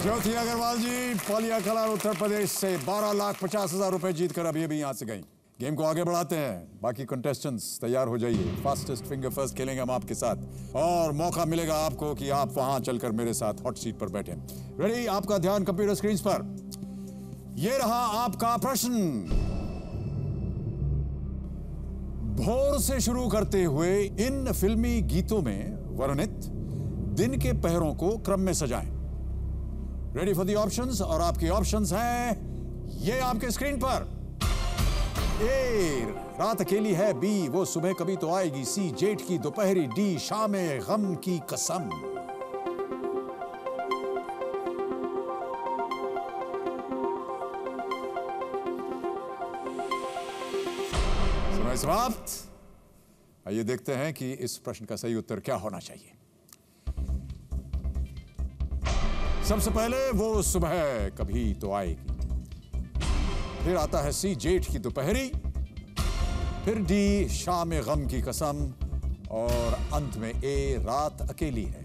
ज्योति अग्रवाल जी पालिया colour Uttar Pradesh से 12,50,000 रुपए जीत कर अभी यहाँ से गई। गेम को आगे बढ़ाते हैं। बाकी कंटेस्टेंट्स तैयार हो जाइए। फास्टेस्ट फिंगर फर्स्ट खेलेंगे हम आपके साथ और मौका मिलेगा आपको कि आप वहां चलकर मेरे साथ हॉट सीट पर बैठे। रेडी? आपका ध्यान कंप्यूटर स्क्रीन पर। यह रहा आपका प्रश्न। भोर से शुरू करते हुए इन फिल्मी गीतों में वर्णित दिन के पहरों को क्रम में सजाएं। Ready for the options? और आपके ऑप्शंस हैं ये आपके स्क्रीन पर। ए, रात अकेली है। बी, वो सुबह कभी तो आएगी। सी, जेठ की दोपहरी। डी, शामे गम की कसम। समय समाप्त। आइए देखते हैं कि इस प्रश्न का सही उत्तर क्या होना चाहिए। सबसे पहले वो सुबह कभी तो आएगी, फिर आता है सी, जेठ की दोपहरी, फिर डी, शाम गम की कसम, और अंत में ए, रात अकेली है।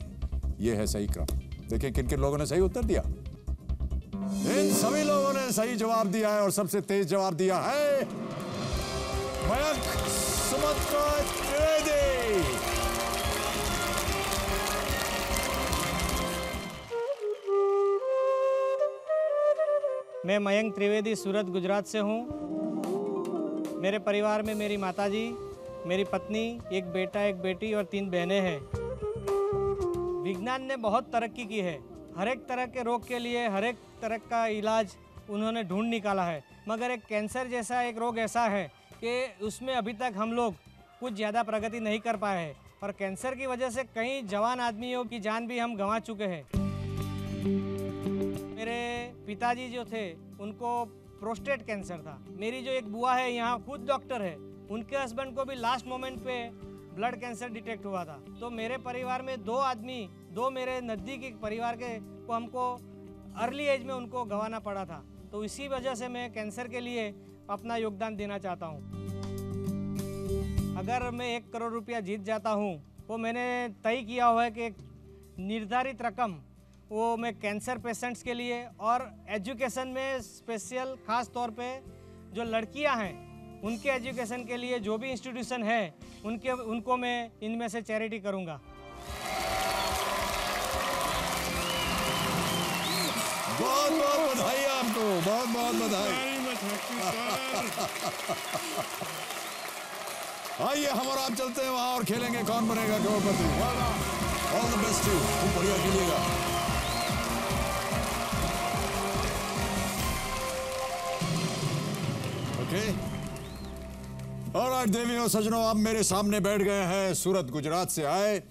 यह है सही क्रम। देखिए किन किन लोगों ने सही उत्तर दिया। इन सभी लोगों ने सही जवाब दिया है और सबसे तेज जवाब दिया है मयंक सुमंत त्रिवेदी। मैं मयंक त्रिवेदी सूरत गुजरात से हूँ। मेरे परिवार में मेरी माताजी, मेरी पत्नी, एक बेटा, एक बेटी और 3 बहनें हैं। विज्ञान ने बहुत तरक्की की है। हर एक तरह के रोग के लिए हर एक तरह का इलाज उन्होंने ढूंढ निकाला है, मगर एक कैंसर जैसा एक रोग ऐसा है कि उसमें अभी तक हम लोग कुछ ज़्यादा प्रगति नहीं कर पाए हैं और कैंसर की वजह से कई जवान आदमियों की जान भी हम गंवा चुके हैं। मेरे पिताजी जो थे उनको प्रोस्टेट कैंसर था। मेरी जो एक बुआ है यहाँ खुद डॉक्टर है, उनके हस्बैंड को भी लास्ट मोमेंट पे ब्लड कैंसर डिटेक्ट हुआ था। तो मेरे परिवार में 2 आदमी, 2 मेरे नज़दीकी परिवार के को हमको अर्ली एज में उनको गंवाना पड़ा था। तो इसी वजह से मैं कैंसर के लिए अपना योगदान देना चाहता हूँ। अगर मैं 1 करोड़ रुपया जीत जाता हूँ, वो मैंने तय किया हुआ है कि एक निर्धारित रकम वो मैं कैंसर पेशेंट्स के लिए और एजुकेशन में स्पेशल ख़ास तौर पे जो लड़कियां हैं उनके एजुकेशन के लिए जो भी इंस्टीट्यूशन है उनको मैं इनमें से चैरिटी करूंगा। बहुत बहुत बधाई आपको, बहुत बहुत बधाई। आइए हम और आप चलते हैं वहां और खेलेंगे कौन बनेगा करोड़पति। ऑल द बेस्ट यू, खूब बढ़िया खेलिएगा। ऑलराइट देवियों सज्जनों, अब मेरे सामने बैठ गए हैं सूरत गुजरात से आए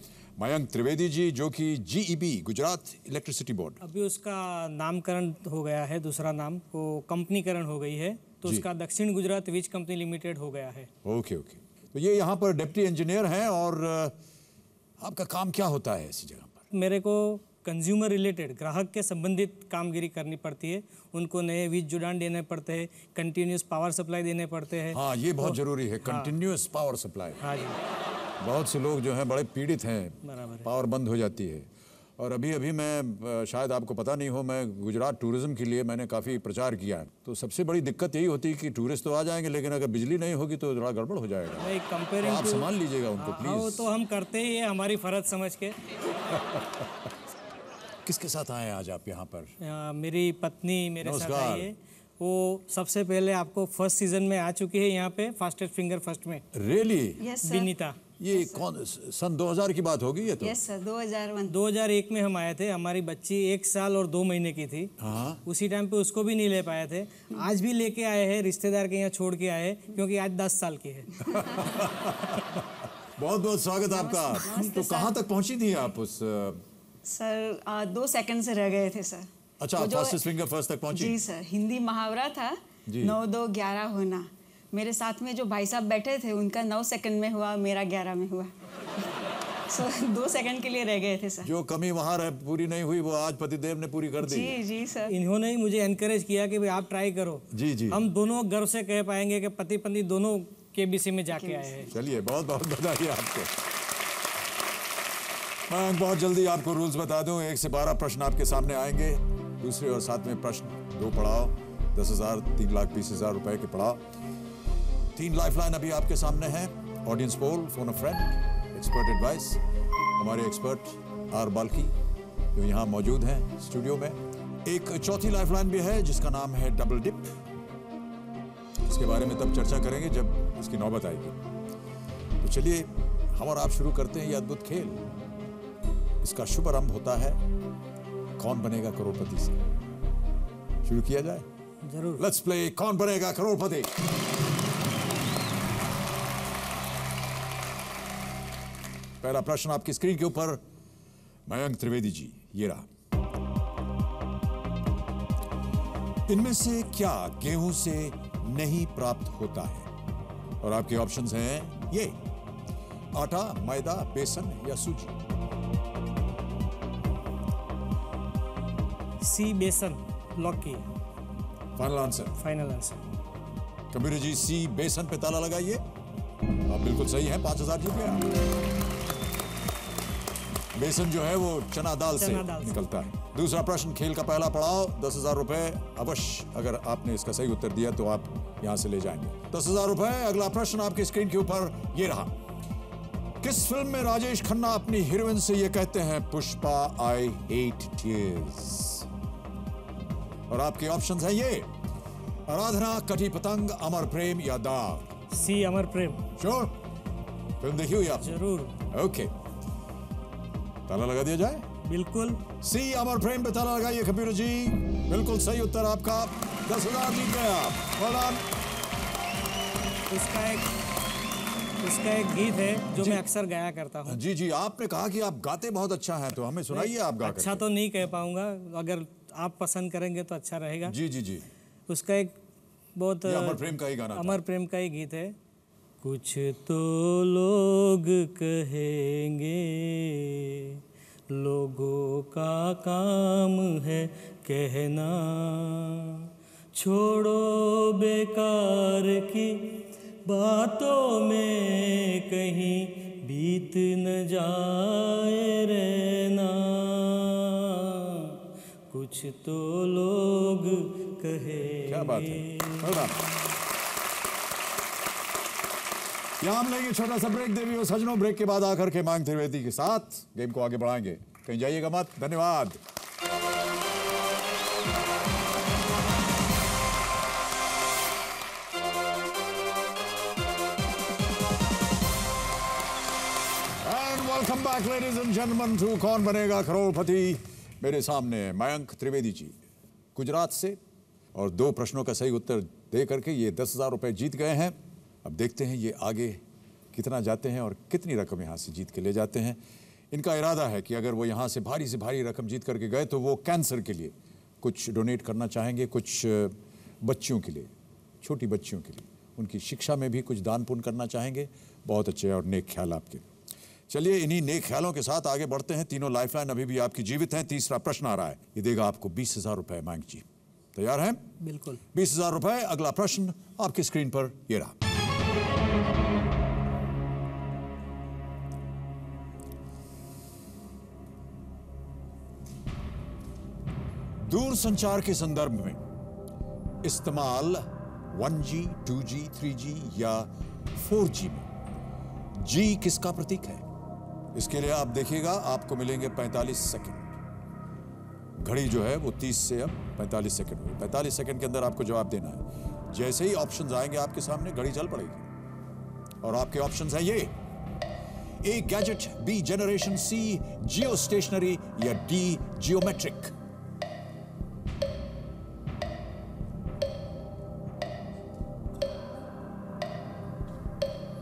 मयंक त्रिवेदी जी, जो कि GEB गुजरात इलेक्ट्रिसिटी बोर्ड, अभी उसका नामकरण हो गया है, दूसरा नाम वो कंपनीकरण हो गई है, तो उसका दक्षिण गुजरात वीज कंपनी लिमिटेड हो गया है। Okay okay. तो ये यहाँ पर डिप्टी इंजीनियर हैं और आपका काम क्या होता है ऐसी जगह पर? मेरे को कंज्यूमर रिलेटेड, ग्राहक के संबंधित कामगिरी करनी पड़ती है। उनको नए वीज जुड़ान देने पड़ते हैं, कंटिन्यूस पावर सप्लाई देने पड़ते हैं। हाँ, ये बहुत जरूरी है, कंटिन्यूस पावर सप्लाई। हाँ जी। बहुत से लोग जो हैं बड़े पीड़ित हैं, पावर बंद हो जाती है। और अभी अभी मैं, शायद आपको पता नहीं हो, मैं गुजरात टूरिज्म के लिए मैंने काफ़ी प्रचार किया है। तो सबसे बड़ी दिक्कत यही होती है कि टूरिस्ट तो आ जाएंगे, लेकिन अगर बिजली नहीं होगी तो थोड़ा गड़बड़ हो जाएगा। तो आप संभाल लीजिएगा उनको प्लीज। वो तो हम करते ही है, हमारी फर्ज समझ के। किसके साथ आए आज आप यहाँ पर? मेरी पत्नी मेरे साथ आई है। वो सबसे पहले आपको फर्स्ट सीजन में आ चुकी है यहाँ पे, फास्टेस्ट फिंगर फर्स्ट में। रियली? विनीता। ये कौन सन 2000 की बात होगी ये तो? यस सर, 2001 में हम आए थे। हमारी बच्ची 1 साल और 2 महीने की थी। उसी टाइम पे उसको भी नहीं ले पाए थे। आज भी लेके आए हैं, रिश्तेदार के यहाँ छोड़ के आए, क्योंकि आज 10 साल की है। बहुत बहुत स्वागत आपका। तो कहाँ तक पहुँची थी आप उस? सर 2 सेकंड से रह गए थे सर। अच्छा, फास्टेस्ट फिंगर फर्स्ट तक पहुँची? जी सर। हिंदी मुहावरा था 9, 2, 11 होना। मेरे साथ में जो भाई साहब बैठे थे उनका 9 सेकंड में हुआ, मेरा 11 में हुआ। सो 2 सेकंड के लिए रह गए थे सर। जो कमी वहाँ पूरी नहीं हुई वो आज पतिदेव ने पूरी कर दी। जी जी सर। इन्होंने ही मुझे एनकरेज किया कि भाई आप ट्राई करो। जी जी। हम दोनों गर्व से कह पाएंगे कि पति पत्नी दोनों KBC में जाके आए हैं। चलिए, बहुत बहुत बधाई आपको। मैं बहुत जल्दी आपको रूल्स बता दूं। 1 से 12 प्रश्न आपके सामने आएंगे दूसरे और सातवें प्रश्न, 2 पड़ाव, 10,000, 3,20,000 रुपए के पड़ाव। 3 लाइफलाइन अभी आपके सामने हैं। ऑडियंस पोल, फोन अ फ्रेंड, एक्सपर्ट एडवाइस। हमारे एक्सपर्ट आर बाल्की जो यहाँ मौजूद हैं स्टूडियो में। एक चौथी लाइफलाइन भी है जिसका नाम है डबल डिप। इसके बारे में तब चर्चा करेंगे जब उसकी नौबत आएगी। तो चलिए हम और आप शुरू करते हैं ये अद्भुत खेल। इसका शुभारंभ होता है कौन बनेगा करोड़पति से। शुरू किया जाए? जरूर। लेट्स प्ले कौन बनेगा करोड़पति। पहला प्रश्न आपकी स्क्रीन के ऊपर, मयंक त्रिवेदी जी, ये रहा। इनमें से क्या गेहूं से नहीं प्राप्त होता है? और आपके ऑप्शंस हैं ये: आटा, मैदा, बेसन या सूजी। सी बेसन लॉक किए। Final answer? Final answer. Kabir ji, C बेसन पे ताला लगाइए। आप बिल्कुल सही हैं, 5,000 जीत गया। बेसन जो है वो चना दाल से निकलता है। दूसरा प्रश्न, खेल का पहला पड़ाव, 10,000 रुपए अवश्य। अगर आपने इसका सही उत्तर दिया तो आप यहां से ले जाएंगे 10,000 रुपए। अगला प्रश्न आपकी स्क्रीन के ऊपर ये रहा। किस फिल्म में राजेश खन्ना अपनी हीरोइन से ये कहते हैं, पुष्पा आई हेट टीयर्स? और आपके ऑप्शंस हैं ये: आराधना, कटी पतंग, अमर प्रेम या दाग। सी अमर प्रेम। श्योर? फिल्म देखी हुई आप? जरूर। ओके, ताला लगा दिया जाए? बिल्कुल। सी अमर प्रेम पे ताला लगाइए कबीर जी। बिल्कुल सही उत्तर आपका। 10,000 जीत गए आप। Well done। उसका एक गीत है जो मैं अक्सर गाया करता हूँ। जी जी, आपने कहा कि आप गाते बहुत अच्छा हैं, तो हमें सुनाइए आप गा अच्छा तो नहीं कह पाऊंगा, अगर आप पसंद करेंगे तो अच्छा रहेगा। जी जी जी। उसका एक बहुत अमर प्रेम का ही गाना था। अमर प्रेम का ही गीत है। कुछ तो लोग कहेंगे, लोगों का काम है कहना, छोड़ो बेकार की बातों में कहीं बीत न जाए रहना, कुछ तो लोग कहेंगे। क्या बात है। यहाँ हम लेंगे छोटा सा ब्रेक। देवी और सजनों, ब्रेक के बाद आकर के मयंक त्रिवेदी के साथ गेम को आगे बढ़ाएंगे। कहीं जाइएगा मत। धन्यवाद। And welcome back ladies and gentleman to Kaun Banega करोड़पति। मेरे सामने मयंक त्रिवेदी जी गुजरात से, और 2 प्रश्नों का सही उत्तर दे करके ये 10,000 रुपए जीत गए हैं। अब देखते हैं ये आगे कितना जाते हैं और कितनी रकम यहाँ से जीत के ले जाते हैं। इनका इरादा है कि अगर वो यहाँ से भारी रकम जीत करके गए तो वो कैंसर के लिए कुछ डोनेट करना चाहेंगे, कुछ बच्चियों के लिए, छोटी बच्चियों के लिए, उनकी शिक्षा में भी कुछ दान पुण्य करना चाहेंगे। बहुत अच्छे और नेक ख्याल आपके। चलिए इन्हीं नेक ख्यालों के साथ आगे बढ़ते हैं। तीनों लाइफलाइन अभी भी आपकी जीवित हैं। तीसरा प्रश्न आ रहा है, ये देगा आपको 20,000 रुपए। मयंक जी तैयार हैं? बिल्कुल। 20,000 रुपए। अगला प्रश्न आपकी स्क्रीन पर ये रहा। दूर संचार के संदर्भ में इस्तेमाल 1G, 2G, 3G या 4G में G किसका प्रतीक है? इसके लिए आप देखिएगा, आपको मिलेंगे 45 सेकंड। घड़ी जो है वो 30 से अब 45 सेकंड हुई। 45 सेकंड के अंदर आपको जवाब देना है। जैसे ही ऑप्शंस आएंगे आपके सामने, घड़ी चल पड़ेगी। और आपके ऑप्शंस हैं ये: ए गैजेट, बी जनरेशन, सी जियो स्टेशनरी या डी जियोमेट्रिक।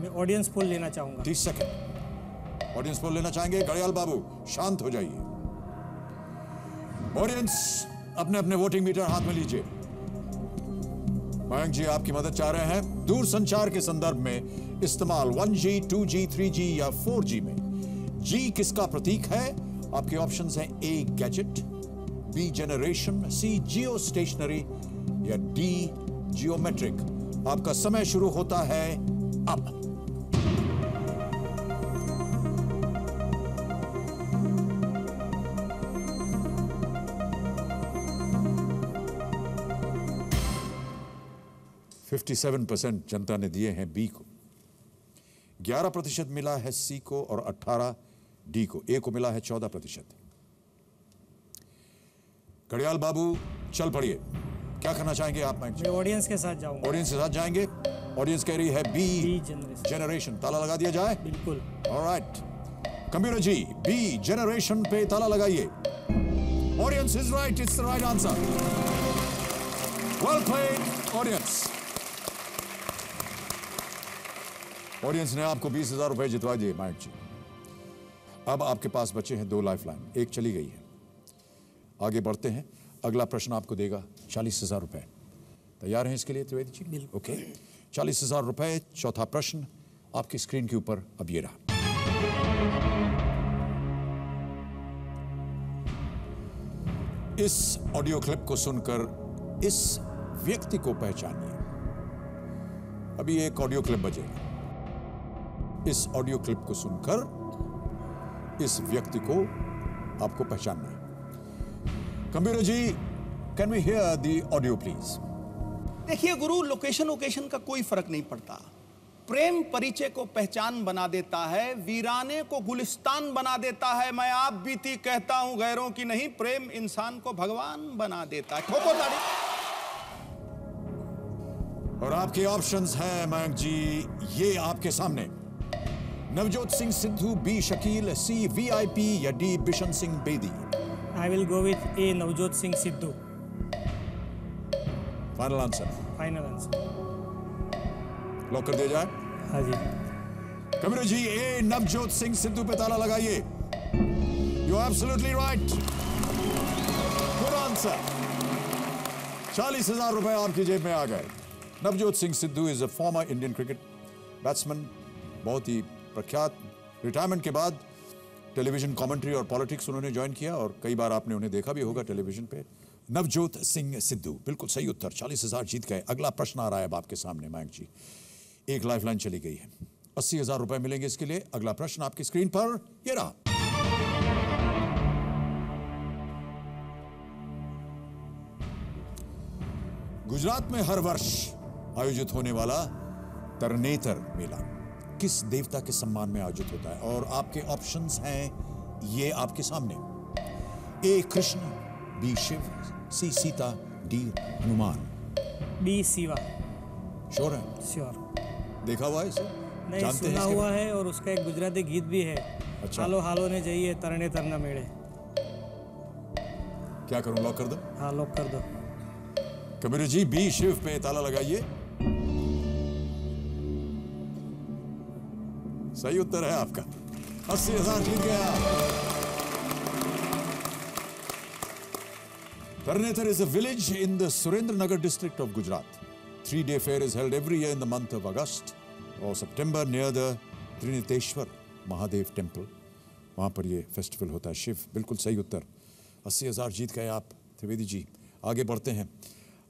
मैं ऑडियंस पोल लेना चाहूंगा। 30 सेकंड ऑडियंस पोल लेना चाहेंगे। घड़ियाल बाबू शांत हो जाइए। ऑडियंस अपने अपने वोटिंग मीटर हाथ में लीजिए। मयंक जी आपकी मदद चाह रहे हैं। दूर संचार के संदर्भ में इस्तेमाल 1G, 2G, 3G या 4G में G किसका प्रतीक है? आपके ऑप्शंस हैं: ए गैजेट, बी जनरेशन, सी जियो स्टेशनरी या डी जियोमेट्रिक। आपका समय शुरू होता है अब। 57% जनता ने दिए हैं बी को, 11% मिला है सी को और 18 डी को, ए को मिला है 14%। घड़ियाल बाबू चल पड़िए, क्या करना चाहेंगे आप? मैं ऑडियंस के साथ जाऊंगा। ऑडियंस के साथ जाएंगे। ऑडियंस कह रही है बी जनरेशन। ताला लगा दिया जाए? बिल्कुल। Alright, computer ji B generation पे ताला लगाइए। Audience is right, it's the right answer. Well played audience. Audience ने आपको 20,000 रुपए जितवा दिए माइक जी। अब आपके पास बचे हैं 2 लाइफलाइन, एक चली गई है। आगे बढ़ते हैं, अगला प्रश्न आपको देगा 40,000 रुपए। तैयार हैं इसके लिए त्रिवेदी जी? बिल्कुल। ओके, 40,000 रुपए। चौथा प्रश्न आपकी स्क्रीन के ऊपर अब ये रहा। इस ऑडियो क्लिप को सुनकर इस व्यक्ति को पहचानिए। अभी एक ऑडियो क्लिप बजेगा, इस ऑडियो क्लिप को सुनकर इस व्यक्ति को आपको पहचानना है। Computer ji, can we hear the audio please? देखिए गुरु, लोकेशन का कोई फर्क नहीं पड़ता। प्रेम परिचय को पहचान बना देता है, वीराने को गुलिस्तान बना देता है। मैं आप बीती कहता हूं गैरों की नहीं, प्रेम इंसान को भगवान बना देता है। ठोको ताड़ी। और आपके ऑप्शंस हैं मयंक जी, ये आपके सामने। Navjot Singh Sidhu, B Shakeel, C VIP या D Bishan Singh Bedi. I will go with A Navjot Singh Sidhu. Final answer? Final answer. Lock कर दिया जाए? हाँ जी। कंप्यूटर जी, ए नवजोत सिंह सिद्धू पे ताला लगाइए। You are absolutely right, good answer. 40,000 रुपए आपकी जेब में आ गए। Navjot Singh Sidhu is a former Indian cricket batsman, बहुत ही प्रख्यात। रिटायरमेंट के बाद टेलीविजन कमेंट्री और पॉलिटिक्स उन्होंने ज्वाइन किया और कई बार आपने उन्हें देखा भी होगा टेलीविजन पे। नवजोत सिंह सिद्धू, बिल्कुल सही उत्तर। 40,000 जीत गए। अगला प्रश्न आ रहा है अब आपके सामने मयंक जी। एक लाइफलाइन चली गई है, 80,000 रुपए मिलेंगे इसके लिए। अगला प्रश्न आपकी स्क्रीन पर ये रहा। गुजरात में हर वर्ष आयोजित होने वाला तरनेतर मेला किस देवता के सम्मान में आयोजित होता है? और आपके ऑप्शंस हैं ये आपके सामने। A Krishna, B Shiv, C Sita, D Hanuman. B Shiva. Sure है? श्योर। देखा हुआ है इसे? नहीं, जानते हैं सुना इसके हुआ बारे? है और उसका एक गुजराती गीत भी है। अच्छा। हालो हालो ने जाइए तरने तरना मेड़े। क्या करूं, लॉक कर दो? हाँ, लॉक कर दो। कबीर जी, बी शिव पे ताला लगाइए। सही उत्तर है आपका। 80,000 जीत गया। Tarnetar is a village in the Surendranagar district of Gujarat. 3-day fair is held every year in the month of August or September near the Triniteshwar Mahadev temple. वहाँ पर ये फेस्टिवल होता है। शिव, बिल्कुल सही उत्तर। 80,000 जीत गए आप त्रिवेदी जी। आगे बढ़ते हैं।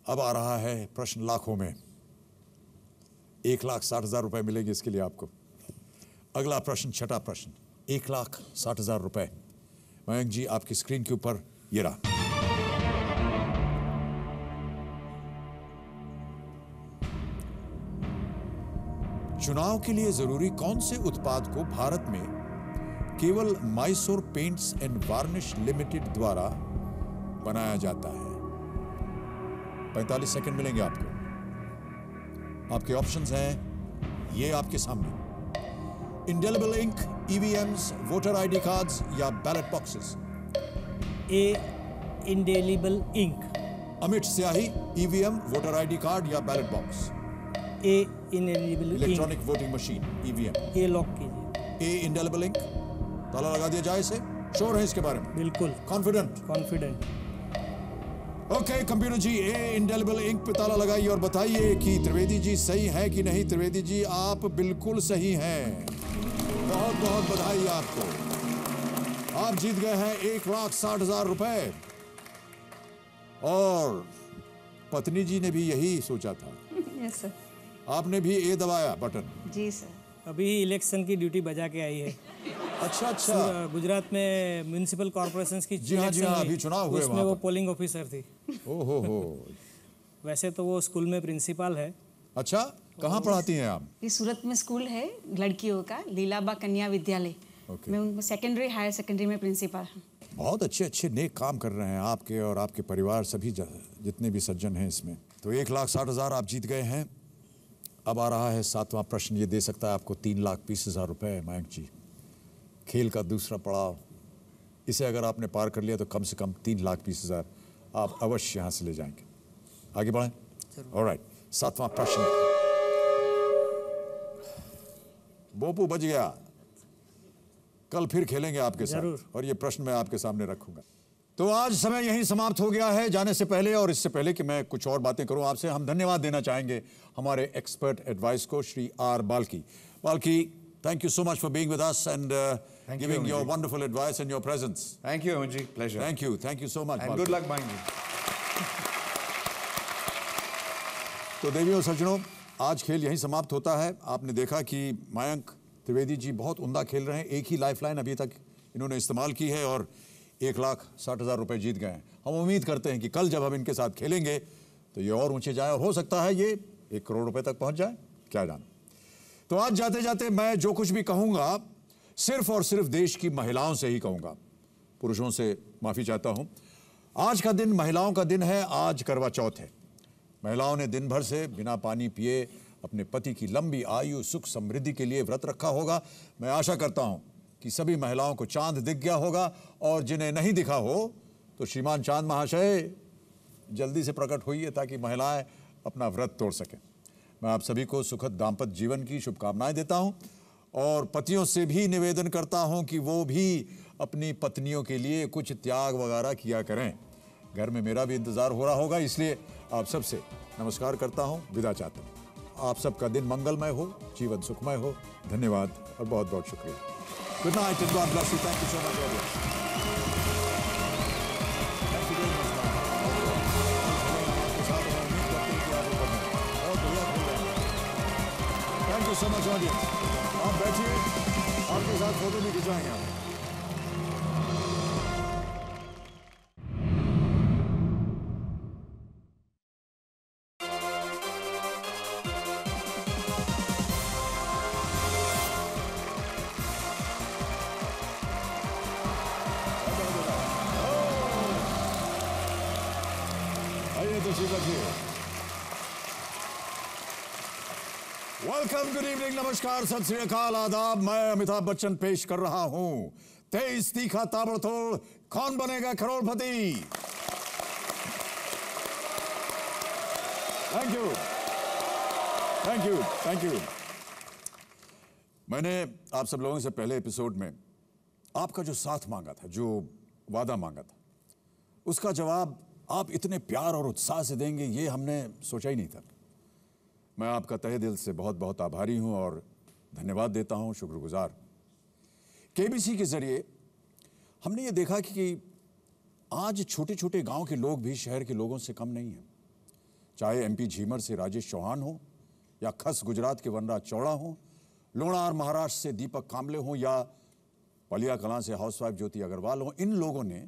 अब आ रहा है प्रश्न लाखों में। 1,60,000 रुपए मिलेंगे इसके लिए आपको। अगला प्रश्न, छठा प्रश्न, 1,60,000 रुपए। मयंक जी, आपकी स्क्रीन के ऊपर ये रहा। चुनाव के लिए जरूरी कौन से उत्पाद को भारत में केवल Mysore paints and varnish limited द्वारा बनाया जाता है? 45 सेकंड मिलेंगे आपको। आपके ऑप्शंस हैं ये आपके सामने। Indelible ink, EVMs, voter ID cards या ballot boxes. A indelible ink. अमिट स्याही, ईवीएम, वोटर आईडी कार्ड या ballot box. A indelible ink. Electronic voting machine, EVM. A lock कीजिए। ए इंडेलिबल इंक, ताला लगा दिया जाए इसे? श्योर है इसके बारे में? बिल्कुल confident? Confident. Okay computer ji, ए इंडेलिबल इंक पे ताला लगाइए और बताइए कि त्रिवेदी जी सही है कि नहीं। त्रिवेदी जी, आप बिल्कुल सही हैं। बहुत बहुत बधाई आपको। आप जीत गए हैं 1,60,000 रुपए। और पत्नी जी ने भी यही सोचा था। Yes sir. आपने भी ए दबाया बटन? जी सर। अभी इलेक्शन की ड्यूटी बजा के आई है। अच्छा अच्छा। गुजरात में म्युनिसिपल कॉर्पोरेशंस की जी हाँ, जी हाँ, अभी चुनाव हुए उसमें वहाँ वो पर। पोलिंग ऑफिसर थी। ओहो हो। वैसे तो वो स्कूल में प्रिंसिपल है, अच्छा, कहाँ पढ़ाती हैं आप? ये सूरत में स्कूल है लड़कियों का, लीलाबा कन्या विद्यालय। Okay. मैं उनको सेकेंडरी हायर सेकेंडरी में प्रिंसिपल हूँ। बहुत अच्छे अच्छे नेक काम कर रहे हैं आपके और आपके परिवार सभी जितने भी सज्जन हैं इसमें। तो 1,60,000 आप जीत गए हैं। अब आ रहा है 7वां प्रश्न। ये दे सकता है आपको 3,20,000 रुपए। मयंक जी, खेल का दूसरा पड़ाव, इसे अगर आपने पार कर लिया तो कम से कम 3,20,000 आप अवश्य यहाँ से ले जाएंगे। आगे बढ़ें। ऑलराइट, 7वां प्रश्न। बोपू बच गया, कल फिर खेलेंगे आपके साथ और ये प्रश्न मैं आपके सामने रखूंगा। तो आज समय यहीं समाप्त हो गया है। जाने से पहले और इससे पहले कि मैं कुछ और बातें करूं आपसे, हम धन्यवाद देना चाहेंगे हमारे एक्सपर्ट एडवाइस को, Shri R Balki. Balki, thank you so much for being with us and giving your wonderful advice and your presence. Thank you ji, pleasure. Thank you so much and good luck Mayank ji. तो देवियों और सज्जनों, आज खेल यहीं समाप्त होता है। आपने देखा कि मयंक त्रिवेदी जी बहुत उम्दा खेल रहे हैं। एक ही लाइफलाइन अभी तक इन्होंने इस्तेमाल की है और 1,60,000 रुपए जीत गए हैं। हम उम्मीद करते हैं कि कल जब हम इनके साथ खेलेंगे तो ये और ऊंचे जाए और हो सकता है ये 1 करोड़ रुपए तक पहुंच जाए, क्या जाने। तो आज जाते जाते मैं जो कुछ भी कहूंगा सिर्फ और सिर्फ देश की महिलाओं से ही कहूंगा। पुरुषों से माफी चाहता हूं। आज का दिन महिलाओं का दिन है। आज करवा चौथ है। महिलाओं ने दिन भर से बिना पानी पिए अपने पति की लंबी आयु सुख समृद्धि के लिए व्रत रखा होगा। मैं आशा करता हूं कि सभी महिलाओं को चांद दिख गया होगा और जिन्हें नहीं दिखा हो तो श्रीमान चांद महाशय जल्दी से प्रकट होइए ताकि महिलाएं अपना व्रत तोड़ सकें। मैं आप सभी को सुखद दाम्पत्य जीवन की शुभकामनाएं देता हूं और पतियों से भी निवेदन करता हूं कि वो भी अपनी पत्नियों के लिए कुछ त्याग वगैरह किया करें। घर में मेरा भी इंतजार हो रहा होगा, इसलिए आप सबसे नमस्कार करता हूं, विदा चाहता हूं। आप सबका दिन मंगलमय हो, जीवन सुखमय हो। धन्यवाद और बहुत बहुत शुक्रिया। Good night and God bless you. Thank you so much. Thank you so much audience. आप बैठिए, आपके साथ फोटो भी खिंचवाएंगे। वेलकम, गुड इवनिंग, नमस्कार, सत श्री अकाल, आदाब। मैं अमिताभ बच्चन पेश कर रहा हूं 23 तीखा ताबड़तोड़ Kaun Banega Crorepati. Thank you, thank you, thank you. मैंने आप सब लोगों से पहले एपिसोड में आपका जो साथ मांगा था, जो वादा मांगा था, उसका जवाब आप इतने प्यार और उत्साह से देंगे ये हमने सोचा ही नहीं था। मैं आपका तहे दिल से बहुत बहुत आभारी हूं और धन्यवाद देता हूं, शुक्रगुजार। केबीसी के जरिए हमने ये देखा कि आज छोटे छोटे गांव के लोग भी शहर के लोगों से कम नहीं हैं। चाहे एमपी झीमर से राजेश चौहान हो या खस गुजरात के वनराज चौड़ा हो, लोणार महाराष्ट्र से दीपक कांबले हो या पलिया कलां से हाउसवाइफ ज्योति अग्रवाल हो, इन लोगों ने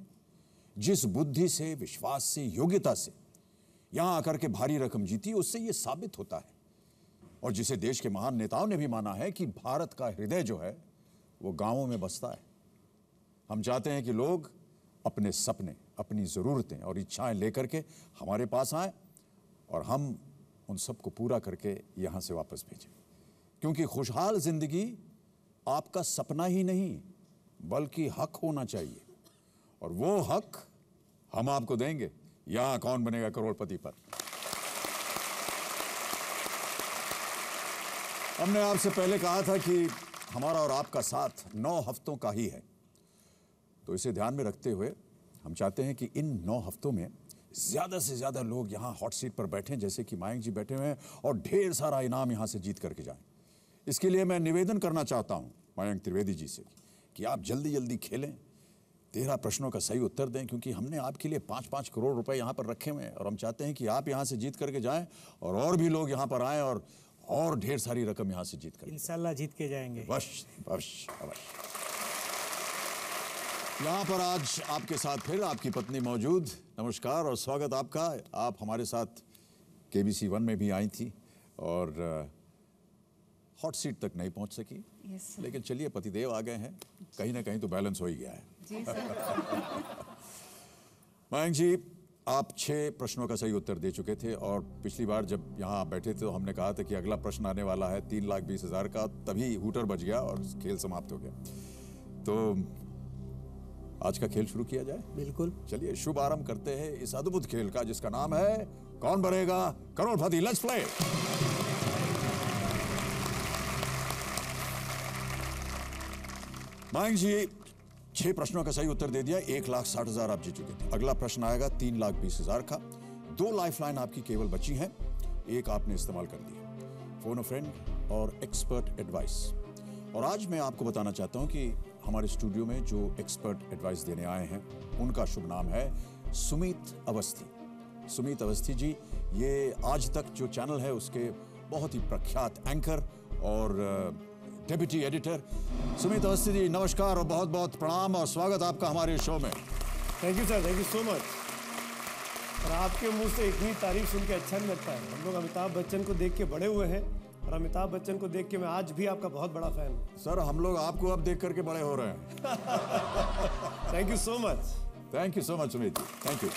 जिस बुद्धि से, विश्वास से, योग्यता से यहां आकर के भारी रकम जीती, उससे यह साबित होता है और जिसे देश के महान नेताओं ने भी माना है कि भारत का हृदय जो है वो गांवों में बसता है। हम चाहते हैं कि लोग अपने सपने, अपनी ज़रूरतें और इच्छाएं लेकर के हमारे पास आएं और हम उन सबको पूरा करके यहाँ से वापस भेजें, क्योंकि खुशहाल ज़िंदगी आपका सपना ही नहीं बल्कि हक होना चाहिए और वो हक हम आपको देंगे यहाँ कौन बनेगा करोड़पति पर। हमने आपसे पहले कहा था कि हमारा और आपका साथ 9 हफ्तों का ही है, तो इसे ध्यान में रखते हुए हम चाहते हैं कि इन 9 हफ्तों में ज़्यादा से ज़्यादा लोग यहाँ हॉट सीट पर बैठें, जैसे कि मयंक जी बैठे हुए हैं, और ढेर सारा इनाम यहाँ से जीत करके जाएं। इसके लिए मैं निवेदन करना चाहता हूँ मयंक त्रिवेदी जी से कि आप जल्दी जल्दी खेलें, 13 प्रश्नों का सही उत्तर दें, क्योंकि हमने आपके लिए 5-5 करोड़ रुपए यहाँ पर रखे हुए हैं और हम चाहते हैं कि आप यहाँ से जीत करके जाएं और भी लोग यहाँ पर आएं और ढेर सारी रकम यहाँ से जीत कर इंशाल्लाह जीत के जाएंगे। अवश्य अवश्य अवश्य। यहाँ पर आज आपके साथ फिर आपकी पत्नी मौजूद। नमस्कार और स्वागत आपका। आप हमारे साथ KBC 1 में भी आई थी और हॉट सीट तक नहीं पहुंच सकी। Yes sir. लेकिन चलिए पतिदेव आ गए हैं, कहीं ना कहीं तो बैलेंस हो ही गया है। जी सर। मयंक जी, आप 6 प्रश्नों का सही उत्तर दे चुके थे और पिछली बार जब यहाँ बैठे थे तो हमने कहा था कि अगला प्रश्न आने वाला है 3,20,000 का, तभी हूटर बज गया और खेल समाप्त हो गया। तो आज का खेल शुरू किया जाए। बिल्कुल। चलिए शुभ आरंभ करते हैं इस अद्भुत खेल का जिसका नाम है कौन बनेगा करोड़पति। Let's play. मयंक जी 6 प्रश्नों का सही उत्तर दे दिया, 1,60,000 आप जीत चुके थे। अगला प्रश्न आएगा 3,20,000 का। 2 लाइफलाइन आपकी केवल बची हैं, एक आपने इस्तेमाल कर ली, फोन अ फ्रेंड और एक्सपर्ट एडवाइस। और आज मैं आपको बताना चाहता हूं कि हमारे स्टूडियो में जो एक्सपर्ट एडवाइस देने आए हैं उनका शुभ नाम है सुमित अवस्थी। सुमित अवस्थी जी ये आज तक जो चैनल है उसके बहुत ही प्रख्यात एंकर और डेप्यूटी एडिटर। सुमित अवस्थी जी नमस्कार और बहुत बहुत प्रणाम और स्वागत आपका हमारे शो में। Thank you sir, thank you so much. और आपके मुंह से इतनी तारीफ सुन के अच्छा नहीं लगता है। हम लोग अमिताभ बच्चन को देख के बड़े हुए हैं और अमिताभ बच्चन को देख के मैं आज भी आपका बहुत बड़ा फैन हूँ। सर हम लोग आपको अब देख करके बड़े हो रहे हैं। Thank you so much. Thank you so much Sumit ji, thank you.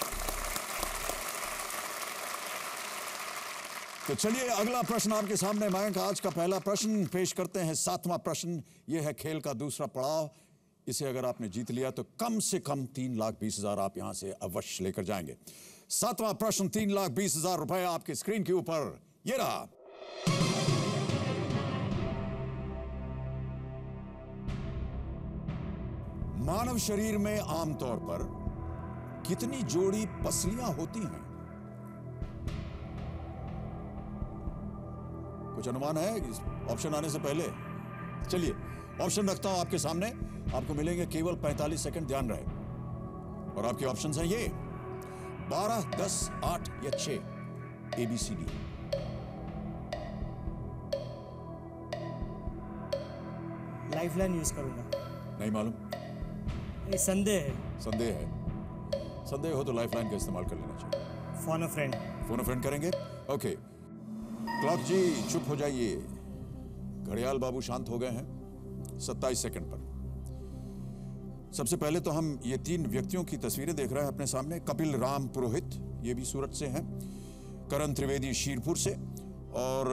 तो चलिए अगला प्रश्न आपके सामने। मयंक आज का पहला प्रश्न पेश करते हैं, 7वां प्रश्न। यह है खेल का दूसरा पड़ाव। इसे अगर आपने जीत लिया तो कम से कम 3,20,000 आप यहां से अवश्य लेकर जाएंगे। 7वां प्रश्न, 3,20,000 रुपए आपकी स्क्रीन के ऊपर ये रहा। मानव शरीर में आमतौर पर कितनी जोड़ी पसलियां होती हैं? कुछ अनुमान है ऑप्शन आने से पहले? चलिए ऑप्शन रखता हूं आपके सामने, आपको मिलेंगे केवल 45 सेकंड, ध्यान रहे। और आपके ऑप्शंस हैं ये 12, 10, 8 या 6, ABCD। लाइफलाइन यूज करूंगा। नहीं मालूम? ये संदेह है। संदेह है? संदेह हो तो लाइफलाइन का इस्तेमाल कर लेना चाहिए। फोन अ फ्रेंड। फोन अ फ्रेंड करेंगे? ओके। क्लॉक जी चुप हो जाइए, घड़ियाल बाबू शांत हो गए हैं। 27 सेकंड पर। सबसे पहले तो हम ये 3 व्यक्तियों की तस्वीरें देख रहे हैं अपने सामने। कपिल राम पुरोहित, ये भी सूरत से हैं। करण त्रिवेदी शीरपुर से और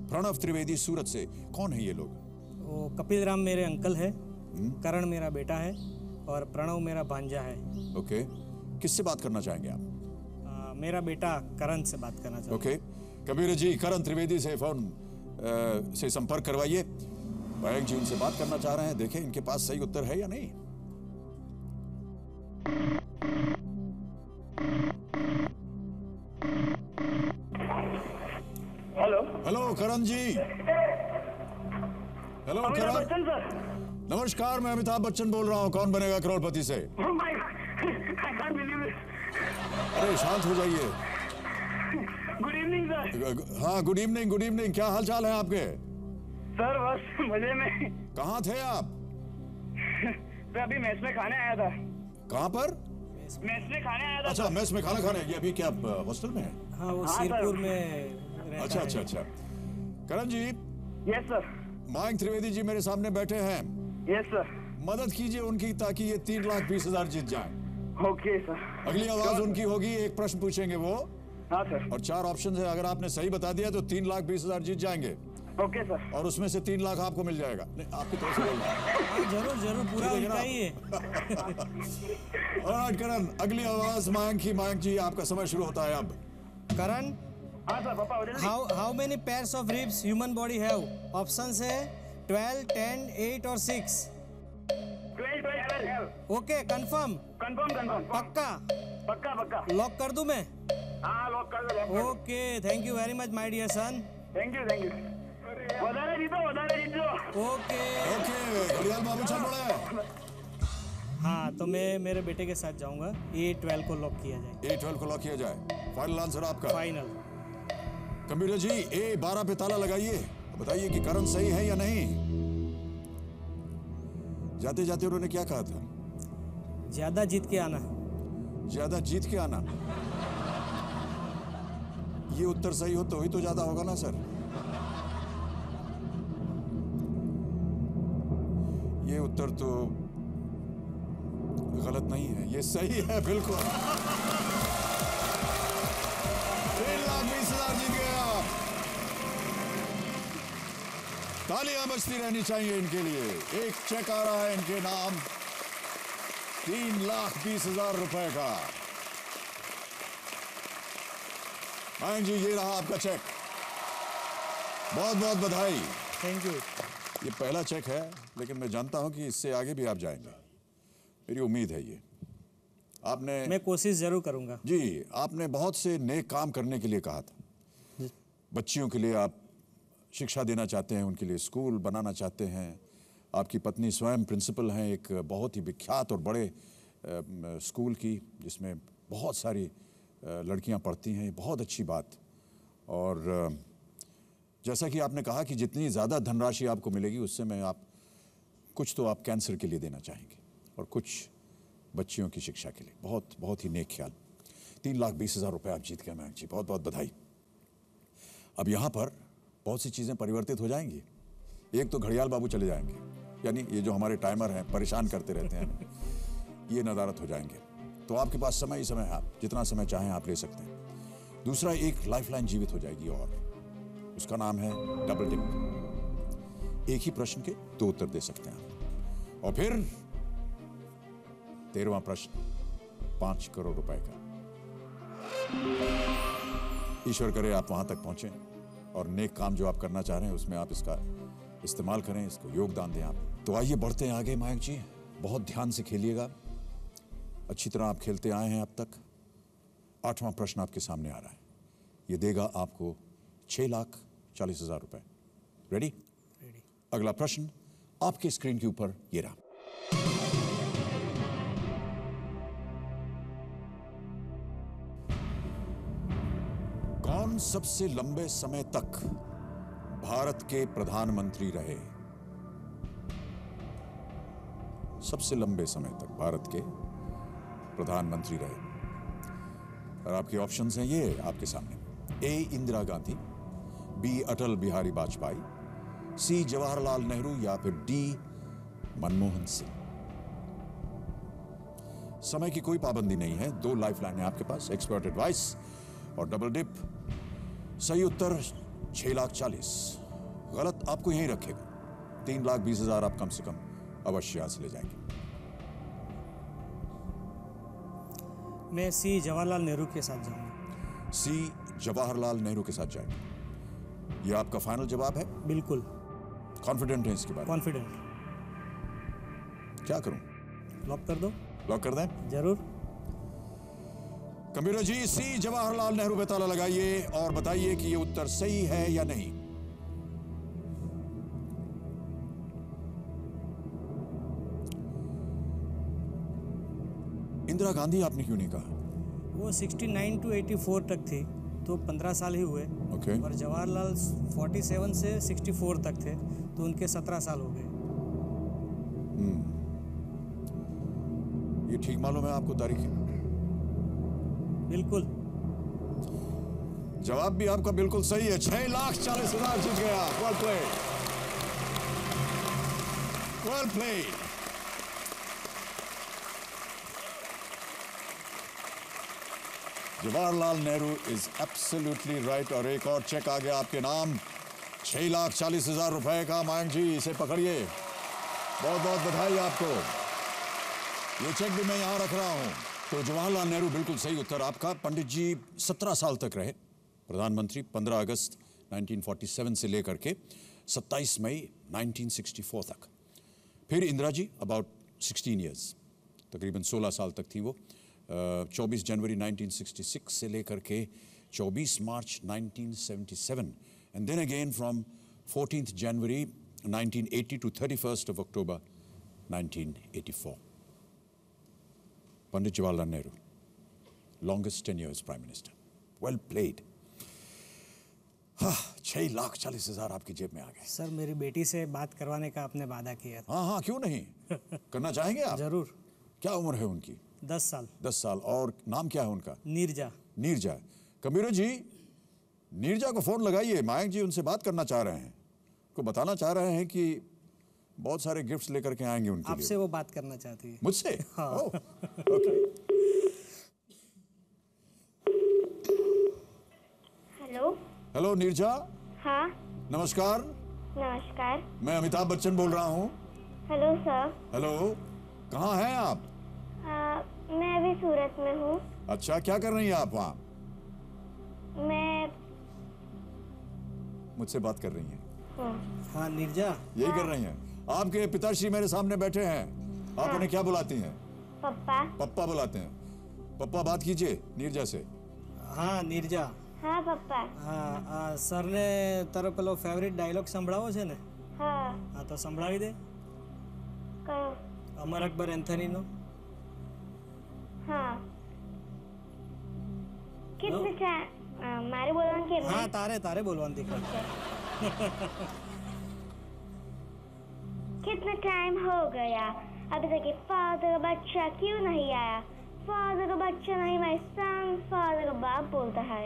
प्रणव त्रिवेदी सूरत से। कौन है ये लोग? वो कपिल राम मेरे अंकल है, करण मेरा बेटा है और प्रणव मेरा भांजा है। ओके। किससे बात करना चाहेंगे आप? मेरा बेटा करण से बात करना चाहता हूं। ओके। कबीर जी करण त्रिवेदी से फोन से संपर्क करवाइए। मयंक जी उनसे बात करना चाह रहे हैं, देखें इनके पास सही उत्तर है या नहीं। हेलो हेलो करण जी। हेलो करण। बच्चन सर। नमस्कार, मैं अमिताभ बच्चन बोल रहा हूँ कौन बनेगा करोड़पति से। Oh my God, I can't believe it. अरे शांत हो जाइए। Good evening sir. हाँ गुड इवनिंग, गुड इवनिंग। क्या हाल चाल है आपके? सर बस मजे में। कहाँ थे आप? सर अभी मेस में खाने आया था। कहाँ पर? मेस में खाने आया था। अच्छा मेस में खाना खाने। ये अभी क्या हॉस्टल में है? हाँ वो शीरपुर में रहता अच्छा है। अच्छा अच्छा। करण जी, यस सर। मयंक त्रिवेदी जी मेरे सामने बैठे हैं, यस सर। मदद कीजिए उनकी ताकि ये 3,20,000 जीत जाएं। Okay sir. अगली आवाज उनकी होगी, एक प्रश्न पूछेंगे वो हाँ सर। और 4 ऑप्शन है। अगर आपने सही बता दिया तो 3,20,000 जीत जाएंगे ओके सर। और उसमें से 3 लाख आपको मिल जाएगा। नहीं आपकी तरफ से बोल रहा हूं। हाँ, जरूर जरूर पूरा ठीक है ना? उनका ही है। ऑलराइट करण, अगली आवाज मयंक की। मयंक जी आपका समय शुरू होता है अब। करण, हाँ सर पापा हो जल्दी। How many pairs of ribs human body have? Options है 12, 10, 8 और 6। 12। Okay confirm? कंफर्म। पक्का? पक्का। लॉक कर दूं मैं? हाँ लॉक कर दो। Okay thank you very much my dear son. Thank you. વધારે जीतो। ओके ओके घड़ियाल बाबू चल पड़े। हाँ तो मैं मेरे बेटे के साथ जाऊंगा। A12 को लॉक किया जाए। A12 को लॉक किया जाए। फाइनल आंसर आपका? फाइनल। कंप्यूटर जी A12 पे ताला लगाइए, बताइए कि करण सही है या नहीं। जाते जाते उन्होंने क्या कहा था? ज्यादा जीत के आना। ज्यादा जीत के आना। ये उत्तर सही हो तो ही तो ज्यादा होगा ना सर। ये उत्तर तो गलत नहीं है, ये सही है बिल्कुल। 3,20,000 जीत गया। तालियां बजती रहनी चाहिए इनके लिए। एक चेक आ रहा है इनके नाम 3,20,000 रुपए का। मयंक जी, ये रहा आपका चेक, बहुत बहुत बधाई। Thank you. ये पहला चेक है, लेकिन मैं जानता हूं कि इससे आगे भी आप जाएंगे, मेरी उम्मीद है। ये आपने, मैं कोशिश जरूर करूंगा जी, आपने बहुत से नेक काम करने के लिए कहा था। बच्चियों के लिए आप शिक्षा देना चाहते हैं, उनके लिए स्कूल बनाना चाहते हैं। आपकी पत्नी स्वयं प्रिंसिपल हैं एक बहुत ही विख्यात और बड़े स्कूल की, जिसमें बहुत सारी लड़कियां पढ़ती हैं। बहुत अच्छी बात। और जैसा कि आपने कहा कि जितनी ज़्यादा धनराशि आपको मिलेगी उससे मैं आप कुछ तो आप कैंसर के लिए देना चाहेंगे और कुछ बच्चियों की शिक्षा के लिए। बहुत बहुत ही नेक ख्याल। 3,20,000 रुपये आप जीत गए मयंक जी, बहुत बहुत बधाई। अब यहाँ पर बहुत सी चीज़ें परिवर्तित हो जाएंगी। एक तो घड़ियाल बाबू चले जाएंगे, यानी ये जो हमारे टाइमर हैं परेशान करते रहते हैं, ये नदारत हो जाएंगे। तो आपके पास समय ही समय है, आप जितना समय चाहें आप ले सकते हैं। दूसरा, एक लाइफलाइन जीवित हो जाएगी और उसका नाम है डबल डिप। एक ही प्रश्न के 2 उत्तर दे सकते हैं आप। और फिर 13वां प्रश्न 5 करोड़ रुपए का। ईश्वर करे आप वहां तक पहुंचे और नेक काम जो आप करना चाह रहे हैं उसमें आप इसका इस्तेमाल करें, इसको योगदान दें आप। तो आइए बढ़ते हैं आगे मयंक जी, बहुत ध्यान से खेलिएगा। अच्छी तरह आप खेलते आए हैं अब तक। 8वां प्रश्न आपके सामने आ रहा है, ये देगा आपको 6,40,000 रुपए। रेडी? रेडी। अगला प्रश्न आपके स्क्रीन के ऊपर ये रहा। कौन सबसे लंबे समय तक भारत के प्रधानमंत्री रहे? सबसे लंबे समय तक भारत के प्रधानमंत्री रहे। और आपके ऑप्शंस हैं ये आपके सामने। ए इंदिरा गांधी, बी अटल बिहारी वाजपेयी, सी जवाहरलाल नेहरू या फिर डी मनमोहन सिंह। समय की कोई पाबंदी नहीं है। 2 लाइफलाइन है आपके पास, एक्सपर्ट एडवाइस और डबल डिप। सही उत्तर 6,40,000। गलत आपको यहीं रखेगा। 3,20,000 आप कम से कम अवश्य हासिल ले जाएंगे। मैं सी जवाहरलाल नेहरू के साथ जाऊंगा। सी जवाहरलाल नेहरू के साथ जाएंगे। यह आपका फाइनल जवाब है? बिल्कुल। कॉन्फिडेंट है इसके बारे में? कॉन्फिडेंट। क्या करूं? लॉक कर दो। लॉक कर दें? जरूर। कंप्यूटर जी, सी जवाहरलाल नेहरू पे ताला लगाइए और बताइए कि ये उत्तर सही है या नहीं। इंदिरा गांधी आपने क्यों नहीं कहा? वो 69 to 84 तक थी, तो 15 साल ही हुए। ओके। और जवाहरलाल 47 से 64 तक थे, तो उनके 17 साल हो गए। ये ठीक मालूम है आपको तारीख? बिल्कुल। जवाब भी आपका बिल्कुल सही है। 6,40,000 जीत गया। Well played, well played. Jawaharlal Nehru is absolutely right. और एक और चेक आ गया आपके नाम 6,40,000 रुपए का। मयंक जी, इसे पकड़िए, बहुत बहुत बधाई आपको। ये चेक भी मैं यहां रख रहा हूं। तो जवाहरलाल नेहरू बिल्कुल सही उत्तर आपका। पंडित जी 17 साल तक रहे प्रधानमंत्री, 15 अगस्त 1947 से लेकर के 27 मई 1964 तक। फिर इंदिरा जी अबाउट 16 ईयर्स, तकरीबन 16 साल तक थी वो। 24 जनवरी 1966 से लेकर के 24 March 1977, and then again from 14th January 1980 to 31st of October 1984. Pandit Jawaharlal Nehru, longest tenure as Prime Minister. Well played. 6,40,000 आपकी जेब में आ गए। सर, मेरी बेटी से बात करवाने का आपने वादा किया था। हाँ हाँ, क्यों नहीं, करना चाहेंगे आप? जरूर। क्या उम्र है उनकी? 10 साल। 10 साल। और नाम क्या है उनका? नीरजा। नीरजा। कबीर जी, नीरजा को फोन लगाइए, मयंक जी उनसे बात करना चाह रहे हैं, को बताना चाह रहे हैं कि बहुत सारे गिफ्ट्स लेकर के आएंगे उनके आपसे लिए। वो बात करना चाहती है। मुझसे? हाँ। ओह, ओके। हेलो। हेलो नीरजा। हाँ। नमस्कार। नमस्कार। मैं अमिताभ बच्चन बोल रहा हूँ। Hello sir. हेलो, कहाँ हैं आप? मैं अभी सूरत में हूँ। अच्छा, क्या कर रही हैं आप वहाँ? मैं मुझसे बात कर रही हैं? हाँ नीरजा, यही कर रही हैं? आपके पिताश्री मेरे सामने बैठे हैं, आप उन्हें क्या बुलाती हैं? पप्पा। पप्पा बुलाते हैं। पप्पा, बात कीजिए नीरजा से। हाँ नीरजा। हाँ पप्पा। હા સરને તારો પેલો ફેવરિટ ડાયલોગ સંભળાવો છે ને? હા તો સંભળાવી દે. કયો? અમર અકબર એન્થનીનો. હા. कितने मारे बोलवान के हाँ तारे बोलवान दिखा. कितना टाइम हो गया अभी तक ये फादर का बच्चा क्यों नहीं आया? फादर का बच्चा नहीं, माय सन फादर का बाप बोलता है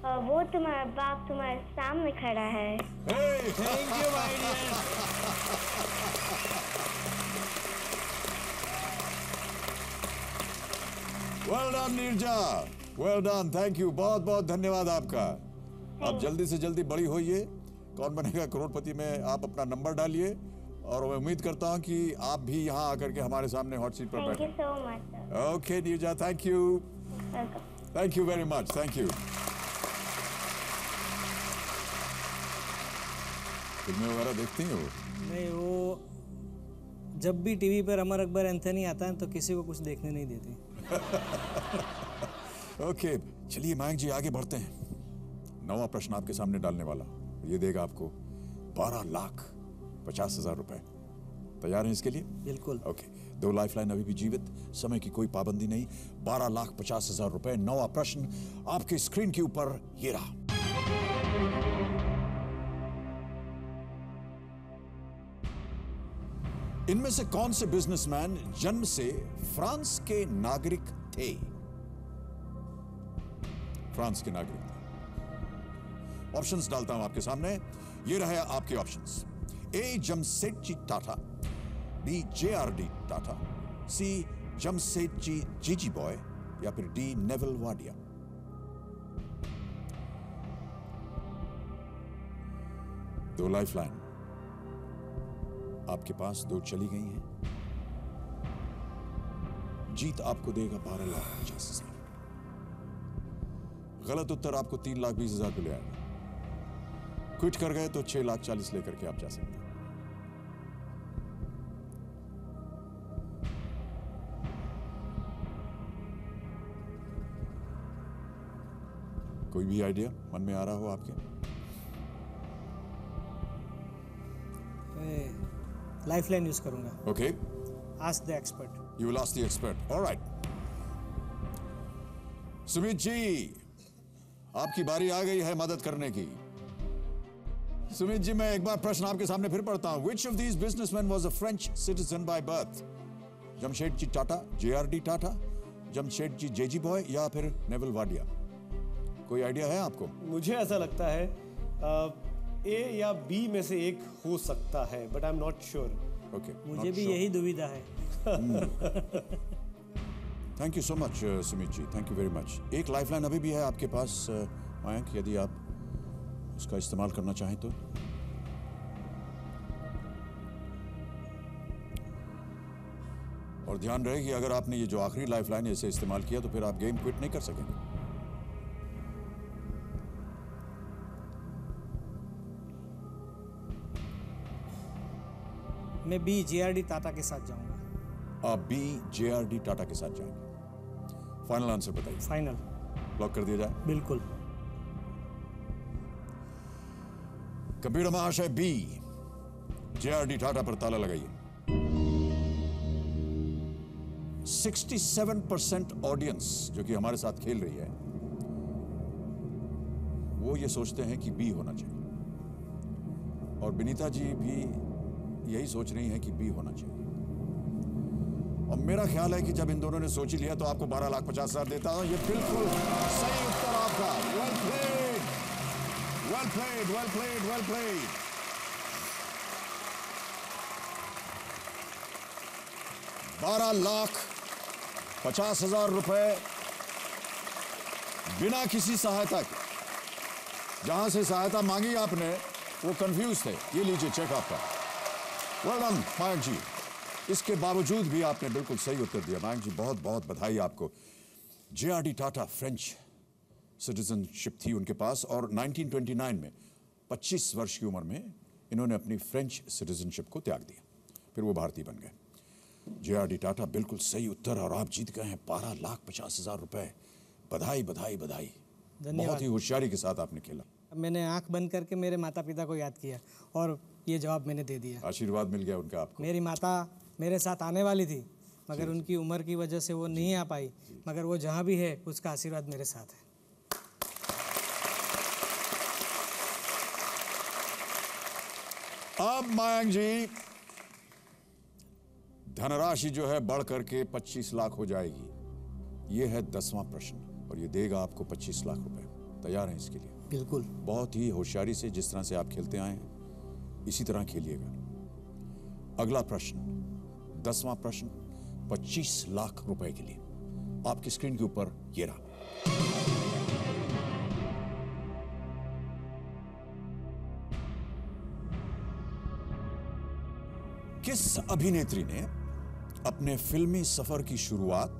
और वो तुम्हारा बाप तुम्हारे सामने खड़ा है। Thank you my dear. Well done Neerja, well done, thank you, बहुत बहुत धन्यवाद आपका। आप जल्दी से जल्दी बड़ी होइए, कौन बनेगा करोड़पति में आप अपना नंबर डालिए और मैं उम्मीद करता हूं कि आप भी यहां आकर के हमारे सामने हॉट सीट पर थैंक बैठे। You so much. Okay Neerja, thank you, thank you very much, thank you. फिल्में वगैरह देखती हैं वो? नहीं, वो जब भी टीवी पर अमर अकबर एंथनी आता है तो किसी को कुछ देखने नहीं देती. ओके, चलिए मयंक जी आगे बढ़ते हैं। 9वां प्रश्न आपके सामने डालने वाला, ये देगा आपको 12,50,000 रुपए। तैयार हैं इसके लिए? बिल्कुल. ओके, 2 लाइफलाइन अभी भी जीवित, समय की कोई पाबंदी नहीं। 12,50,000 रुपए। 9वां प्रश्न आपके स्क्रीन के ऊपर ये रहा। इनमें से कौन से बिजनेसमैन जन्म से फ्रांस के नागरिक थे? फ्रांस के नागरिक थे। ऑप्शंस डालता हूं आपके सामने, ये रहे आपके ऑप्शंस। ए जमशेदजी टाटा, बी JRD टाटा, सी जमशेदजी जीजी बॉय या फिर डी नेवल वाडिया। दो लाइफलाइन आपके पास, 2 चली गई हैं। जीत आपको देगा 12,50,000। गलत उत्तर आपको 3,20,000 पे ले आएगा। क्विट कर गए तो 6,40,000 लेकर के आप जा सकते हैं। कोई भी आइडिया मन में आ रहा हो आपके? लाइफलाइन यूज करूंगा. Okay, ask the expert. You will ask the expert, alright. Sumit ji, आपकी बारी आ गई है मदद करने की। सुमित जी, मैं एक बार प्रश्न आपके सामने फिर पढ़ता हूं। Which of these businessmen was a French citizen by birth? Jamshedji Tata, JRD Tata, Jamshedji Jejeebhoy या फिर नेवल वाडिया? कोई आइडिया है आपको? मुझे ऐसा लगता है ए या बी में से एक हो सकता है, but I am not sure. Okay, मुझे भी यही दुविधा है. Thank you so much Sumit ji, thank you very much. एक लाइफलाइन अभी भी है आपके पास मयंक, यदि आप उसका इस्तेमाल करना चाहें तो। और ध्यान रहे कि अगर आपने ये जो आखिरी लाइफलाइन इसे इस्तेमाल किया तो फिर आप गेम क्विट नहीं कर सकेंगे। मैं बी JRD टाटा के साथ जाऊंगा. आप बी JRD टाटा के साथ जाएंगे। फाइनल आंसर बताइए। फाइनल लॉक कर दिया जाए? बिल्कुल. कंप्यूटर महाशय, बी JRD टाटा पर ताला लगाइए। 67% ऑडियंस जो कि हमारे साथ खेल रही है वो ये सोचते हैं कि बी होना चाहिए, और विनीता जी भी यही सोच रही हैं कि बी होना चाहिए। और मेरा ख्याल है कि जब इन दोनों ने सोच ही लिया तो आपको 12,50,000 देता हूं। ये बिल्कुल सही उत्तर आपका। Well played. Well played, well played, well played. ₹12,50,000 बिना किसी सहायता के। जहां से सहायता मांगी आपने वो कंफ्यूज थे। ये लीजिए चेक आपका। वेल डन मयंक जी। इसके बावजूद भी आपने बिल्कुल सही उत्तर दिया मयंक जी, बहुत बहुत बधाई आपको। JRD टाटा फ्रेंच सिटीजनशिप थी उनके पास और 1929 में 25 वर्ष की उम्र में इन्होंने अपनी फ्रेंच सिटीजनशिप को त्याग दिया, फिर वो भारतीय बन गए। JRD टाटा बिल्कुल सही उत्तर और आप जीत गए हैं ₹12,50,000। बधाई बधाई बधाई। बहुत ही होशियारी के साथ आपने खेला। मैंने आंख बंद करके मेरे माता पिता को याद किया और ये जवाब मैंने दे दिया। आशीर्वाद मिल गया उनका आपको। मेरी माता मेरे साथ आने वाली थी मगर उनकी उम्र की वजह से वो नहीं आ पाई, मगर वो जहाँ भी है उसका आशीर्वाद मेरे साथ है। अब मयंक जी धनराशि जो है बढ़ करके 25 लाख हो जाएगी। ये है 10वां प्रश्न और ये देगा आपको 25 लाख रुपए। तैयार हैं इसके लिए? बिल्कुल। बहुत ही होशियारी से, जिस तरह से आप खेलते आए हैं इसी तरह खेलिएगा। अगला प्रश्न 10वां प्रश्न 25 लाख रुपए के लिए आपकी स्क्रीन के ऊपर ये रहा। किस अभिनेत्री ने अपने फिल्मी सफर की शुरुआत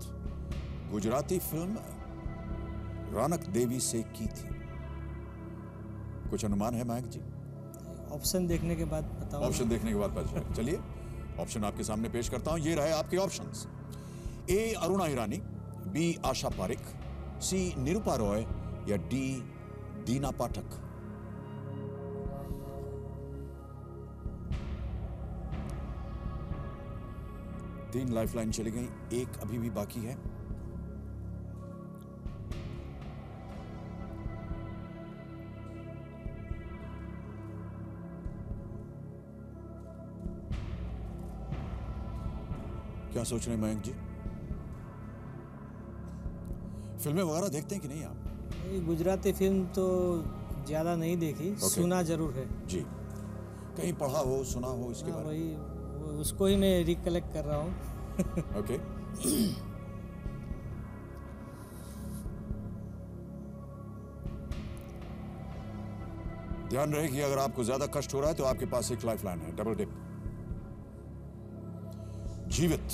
गुजराती फिल्म रौनक देवी से की थी? कुछ अनुमान है मयंक जी? ऑप्शन देखने के बाद बताऊं। ऑप्शन देखने के बाद पता चलेगा। चलिए ऑप्शन आपके सामने पेश करता हूं। ये रहे आपके ऑप्शंस। ए अरुणा ईरानी, बी आशा पारिक, सी निरूपा रॉय या डी दीना पाठक। तीन लाइफलाइन चली गई, एक अभी भी बाकी है। क्या सोच रहे हैं मयंक जी? फिल्में वगैरह देखते हैं कि नहीं आप? गुजराती फिल्म तो ज्यादा नहीं देखी, सुना जरूर है जी। कहीं पढ़ा हो, सुना हो इसके बारे में? वही उसको ही मैं रिकलेक्ट कर रहा हूँ। ओके। ध्यान रहे कि अगर आपको ज्यादा कष्ट हो रहा है तो आपके पास एक लाइफलाइन है, डबल डिप। जीवित।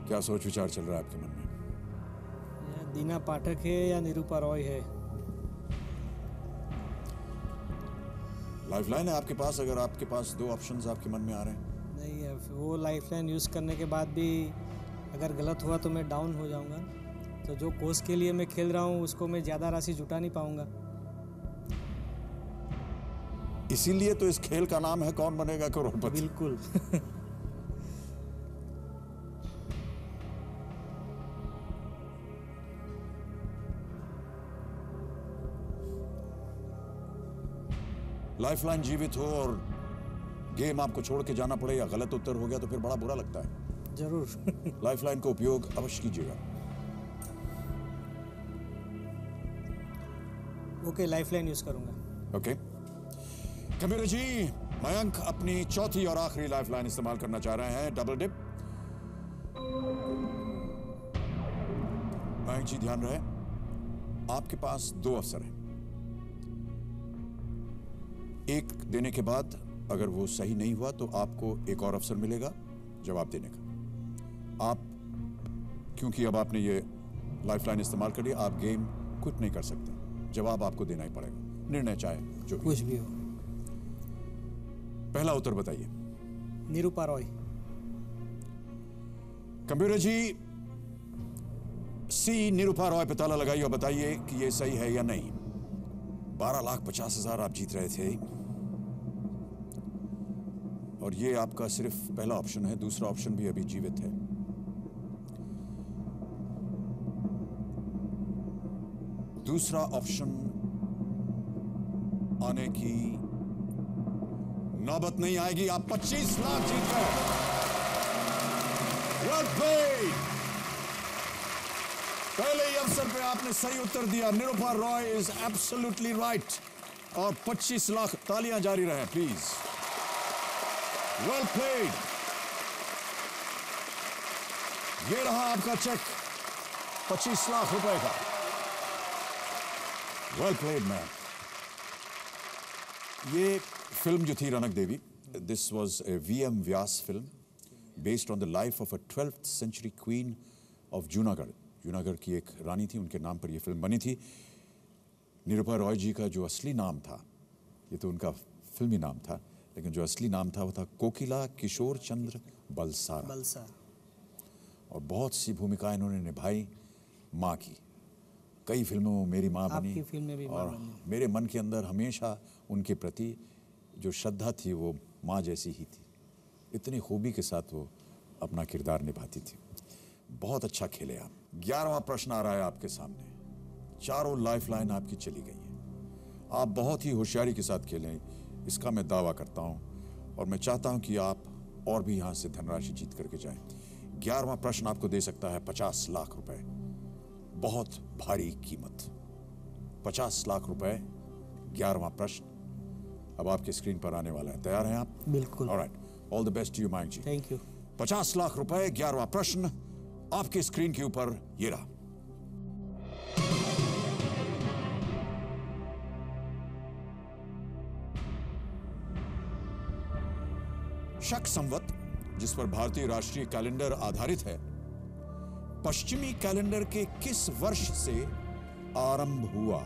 क्या सोच विचार चल रहा है आपके मन में? या दीना पाठक है या निरूपा रॉय है। लाइफलाइन है आपके पास, अगर आपके पास दो ऑप्शंस आपके मन में आ रहे हैं। नहीं है, वो लाइफलाइन यूज़ करने के बाद भी अगर गलत हुआ तो मैं डाउन हो जाऊंगा। तो जो कोर्स के लिए मैं खेल रहा हूँ उसको मैं ज़्यादा राशि जुटा नहीं पाऊंगा। इसीलिए तो इस खेल का नाम है कौन बनेगा करोड़पति। बिल्कुल। लाइफलाइन जीवित हो और गेम आपको छोड़ के जाना पड़े या गलत उत्तर हो गया तो फिर बड़ा बुरा लगता है। जरूर। लाइफलाइन का उपयोग अवश्य कीजिएगा। ओके, लाइफलाइन यूज करूंगा। ओके। कबीर जी, मयंक अपनी चौथी और आखिरी लाइफलाइन इस्तेमाल करना चाह रहे हैं, डबल डिप। मयंक जी ध्यान रहे, आपके पास दो अवसर हैं। एक देने के बाद अगर वो सही नहीं हुआ तो आपको एक और अवसर मिलेगा जवाब देने का। आप क्योंकि अब आपने ये लाइफलाइन इस्तेमाल कर लिया, आप गेम क्विट नहीं कर सकते। जवाब आपको देना ही पड़ेगा, निर्णय चाहे जो कुछ भी हो। पहला उत्तर बताइए। निरूपा रॉय। कंप्यूटर जी, सी निरूपा रॉय पे ताला लगाइए और बताइए कि ये सही है या नहीं। 12,50,000 आप जीत रहे थे और ये आपका सिर्फ पहला ऑप्शन है, दूसरा ऑप्शन भी अभी जीवित है। दूसरा ऑप्शन आने की नौबत नहीं आएगी। आप 25 लाख जीत गए। Well played. पहले ही अवसर पे आपने सही उत्तर दिया. Nirupa Roy is absolutely right. और 25 लाख. तालियां जारी रहे प्लीज. Well played. ये रहा आपका चेक 25 लाख रुपए का. Well played man. ये फिल्म जो थी रनक देवी, this was a V.M. Vyas film based on the life of a 12th century queen of Junagadh. Junagadh की एक रानी थी, उनके नाम पर यह फिल्म बनी थी. निरुपा रॉय जी का जो असली नाम था, ये तो उनका फिल्मी नाम था, लेकिन जो असली नाम था वो था कोकिला किशोर चंद्र बलसारा. और बहुत सी भूमिकाएं इन्होंने निभाई माँ की. कई फिल्मों में मेरी माँ बनी. आपकी फिल्म में भी और मेरे मन के अंदर हमेशा उनके प्रति जो श्रद्धा थी वो माँ जैसी ही थी. इतनी खूबी के साथ वो अपना किरदार निभाती थी. बहुत अच्छा खेले आप. 11वां प्रश्न आ रहा है आपके सामने. चारों लाइफलाइन आपकी चली गई हैं. आप बहुत ही होशियारी के साथ खेलें, इसका मैं दावा करता हूं. और मैं चाहता हूं कि आप और भी यहां से धनराशि जीत करके जाएं. 11वां प्रश्न आपको दे सकता है 50 लाख रुपए. बहुत भारी कीमत. 50 लाख रुपए. 11वां प्रश्न अब आपके स्क्रीन पर आने वाला है. तैयार हैं आप? बिल्कुल. Alright. All the best to you Mayank ji. Thank you. 50 lakh रुपए. 11वां प्रश्न आपके स्क्रीन के ऊपर ये रहा. शक संवत, जिस पर भारतीय राष्ट्रीय कैलेंडर आधारित है, पश्चिमी कैलेंडर के किस वर्ष से आरंभ हुआ?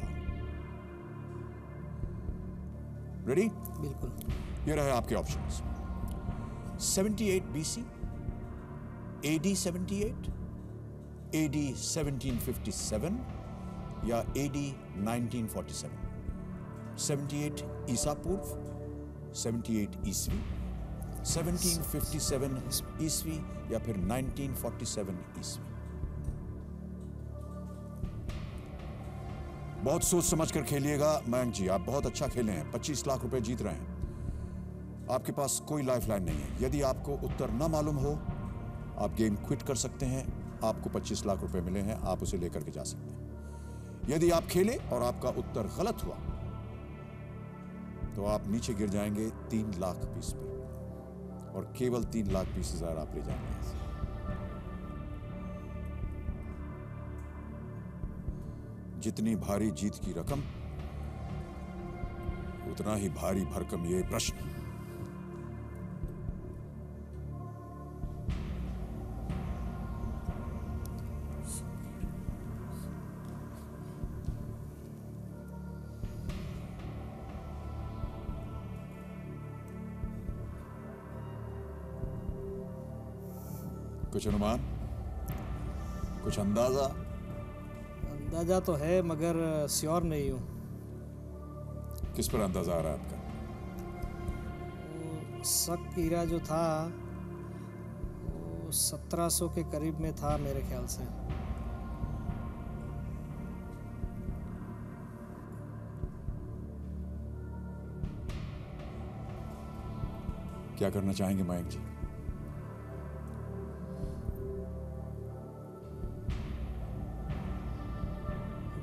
रेडी? बिल्कुल. ये रहे आपके ऑप्शंस. 78 BC, AD 78, AD 1757 या AD 1947. 78 ईसा पूर्व, 78 ईस्वी, 1757 ईस्वी या फिर 1947 ईस्वी. बहुत सोच समझ कर खेलिएगा मयंक जी. आप बहुत अच्छा खेले हैं. 25 लाख रुपए जीत रहे हैं. आपके पास कोई लाइफलाइन नहीं है. यदि आपको उत्तर न मालूम हो, आप गेम क्विट कर सकते हैं. आपको 25 लाख रुपए मिले हैं, आप उसे लेकर के जा सकते हैं. यदि आप खेले और आपका उत्तर गलत हुआ तो आप नीचे गिर जाएंगे 3 लाख पीस पे. और केवल 3 लाख 20,000 आप ले जाएंगे. जितनी भारी जीत की रकम, उतना ही भारी भरकम ये प्रश्न. कुछ अनुमान, कुछ अंदाजा? अंदाजा तो है मगर श्योर नहीं हूँ. किस पर अंदाजा आ रहा है आपका? शक हीरा जो था वो 1700 के करीब में था मेरे ख्याल से. क्या करना चाहेंगे मयंक जी?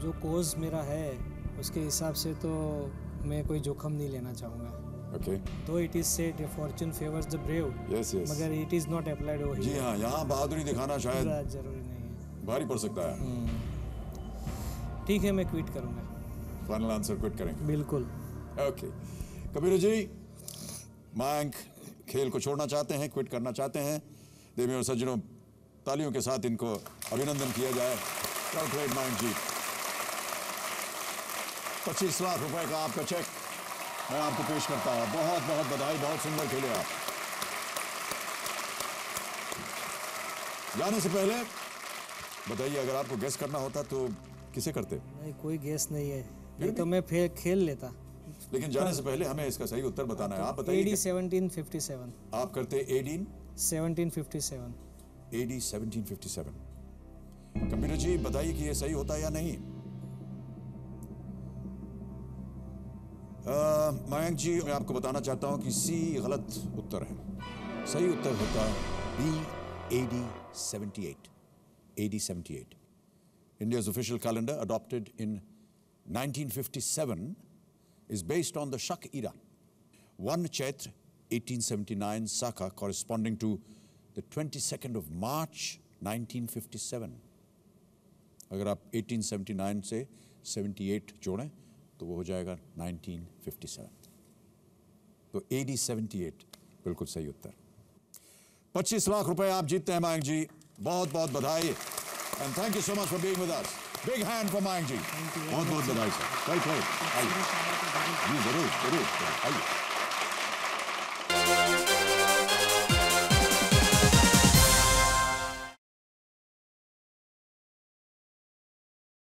जो कोज मेरा है उसके हिसाब से तो मैं कोई जोखम नहीं लेना चाहूँगा. ओके. तो it is said fortune favours the brave. Yes yes. मगर it is not applied over जी हाँ, यहाँ बहादुरी दिखाना शायद जरूरी नहीं है. भारी पड़ सकता है. ठीक है, मैं क्विट करूँगा. फाइनल आंसर क्विट करेंगे? बिल्कुल. ओके. कबीर जी, मयंक खेल को छोड़ना चाहते हैं, क्विट करना चाहते हैं. देवी और सज्जनों, तालियों के साथ इनको अभिनंदन किया जाए. वेल प्लेड मयंक जी. 25 लाख रुपए का आपका चेक मैं आपको पेश करता हूं. बहुत बहुत बधाई. बहुत सुंदर खेले आप. जाने से पहले बताइए, अगर आपको गेस करना होता तो किसे करते? नहीं, कोई गेस नहीं है. नहीं तो मैं खेल लेता. लेकिन जाने से पहले हमें इसका सही उत्तर बताना है. आप बताइए. AD 1757. आप करते AD 1757. AD 1757. कंप्यूटर जी बताइए कि ये सही होता है या नहीं. मयंक जी, मैं आपको बताना चाहता हूं कि C गलत उत्तर है. सही उत्तर होता B AD 78. AD 78. India's official calendar, adopted in 1957, is based on the Shak era. 1 Chaitra 1879 Saka, corresponding to the 22nd of March 1957. अगर आप 1879 से 78 जोड़ें तो वो हो जाएगा 1957. तो AD 78 बिल्कुल सही उत्तर. 25 लाख रुपए आप जीतते हैं मयंक जी. बहुत बहुत बधाई. And thank you so much for being with us. Big hand for Mayank ji. बहुत बहुत बधाई सर. Well played. आइए. जी जरूर जरूर आइए.